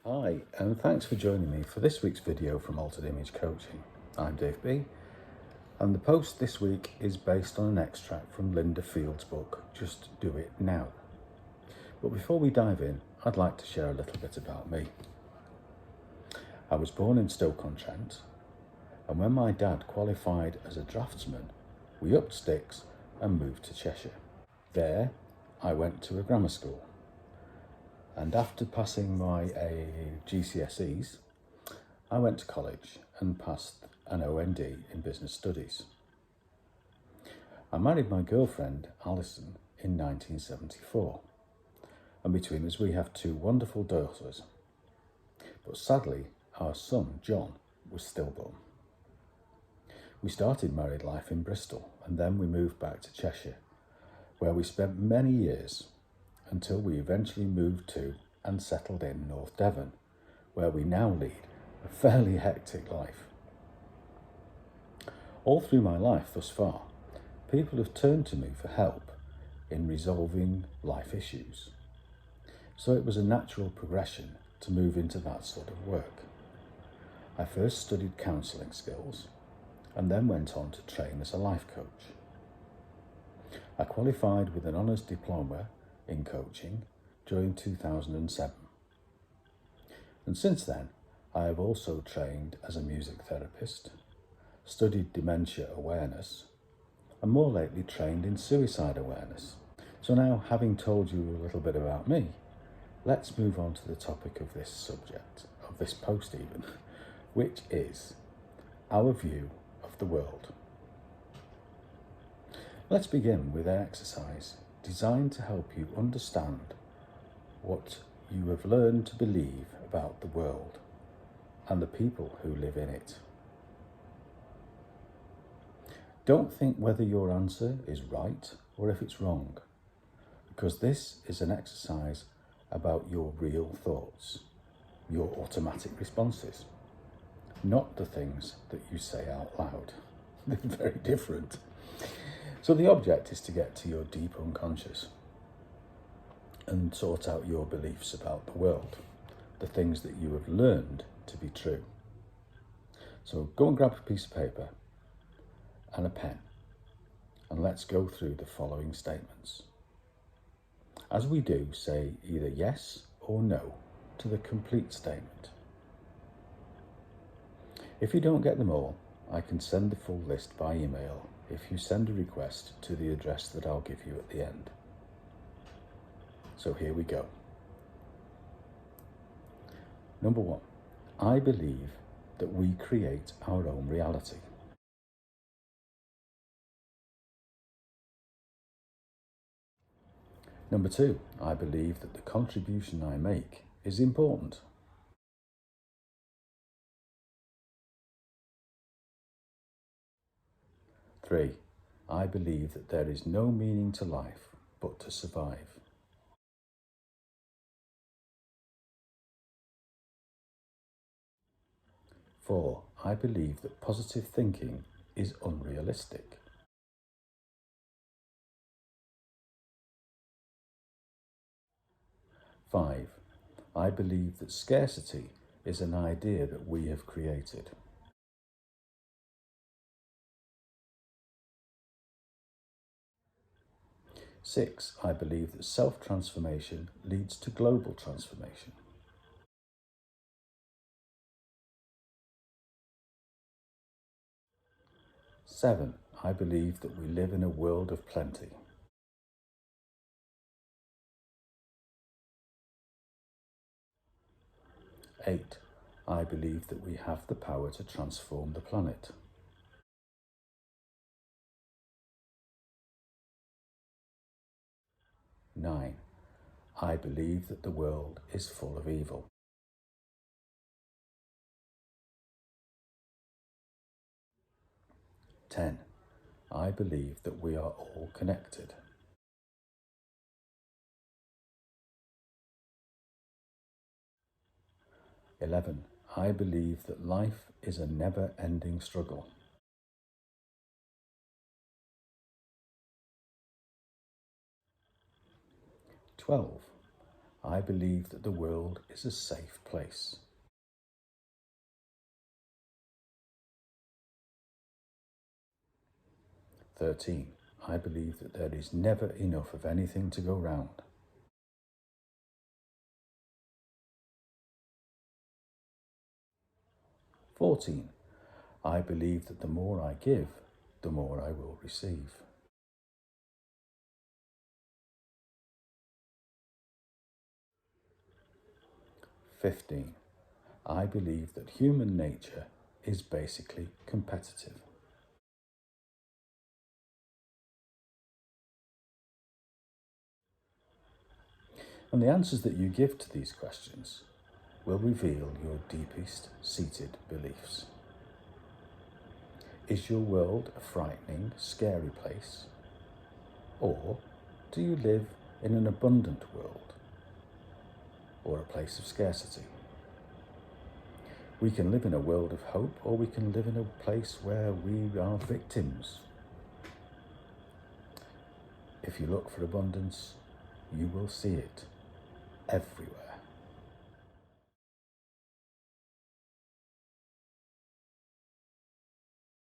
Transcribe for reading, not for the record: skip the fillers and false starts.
Hi, and thanks for joining me for this week's video from Altered Image Coaching. I'm Dave B, and the post this week is based on an extract from Linda Field's book, Just Do It Now. But before we dive in, I'd like to share a little bit about me. I was born in Stoke-on-Trent, and when my dad qualified as a draftsman, we upped sticks and moved to Cheshire. There, I went to a grammar school. And after passing my GCSEs, I went to college and passed an OND in Business Studies. I married my girlfriend, Alison, in 1974. And between us, we have two wonderful daughters. But sadly, our son, John, was stillborn. We started married life in Bristol, and then we moved back to Cheshire, where we spent many years until we eventually moved to and settled in North Devon, where we now lead a fairly hectic life. All through my life thus far, people have turned to me for help in resolving life issues. So it was a natural progression to move into that sort of work. I first studied counselling skills and then went on to train as a life coach. I qualified with an honours diploma in coaching during 2007. And since then, I have also trained as a music therapist, studied dementia awareness, and more lately trained in suicide awareness. So now, having told you a little bit about me, let's move on to the topic of this subject, of this post even, which is our view of the world. Let's begin with an exercise designed to help you understand what you have learned to believe about the world and the people who live in it. Don't think whether your answer is right or if it's wrong, because this is an exercise about your real thoughts, your automatic responses, not the things that you say out loud. They're very different. So the object is to get to your deep unconscious and sort out your beliefs about the world, the things that you have learned to be true. So go and grab a piece of paper and a pen, and let's go through the following statements. As we do, say either yes or no to the complete statement. If you don't get them all, I can send the full list by email if you send a request to the address that I'll give you at the end. So here we go. Number 1, I believe that we create our own reality. Number 2, I believe that the contribution I make is important. Three, I believe that there is no meaning to life but to survive. 4, I believe that positive thinking is unrealistic. 5, I believe that scarcity is an idea that we have created. 6, I believe that self-transformation leads to global transformation. 7, I believe that we live in a world of plenty. 8, I believe that we have the power to transform the planet. 9, I believe that the world is full of evil. 10, I believe that we are all connected. 11, I believe that life is a never-ending struggle. 12, I believe that the world is a safe place. 13. I believe that there is never enough of anything to go round. 14. I believe that the more I give, the more I will receive. 15. I believe that human nature is basically competitive. 'And the answers that you give to these questions will reveal your deepest seated beliefs. Is your world a frightening, scary place? Or do you live in an abundant world? Or a place of scarcity? We can live in a world of hope, or we can live in a place where we are victims. If you look for abundance, you will see it everywhere.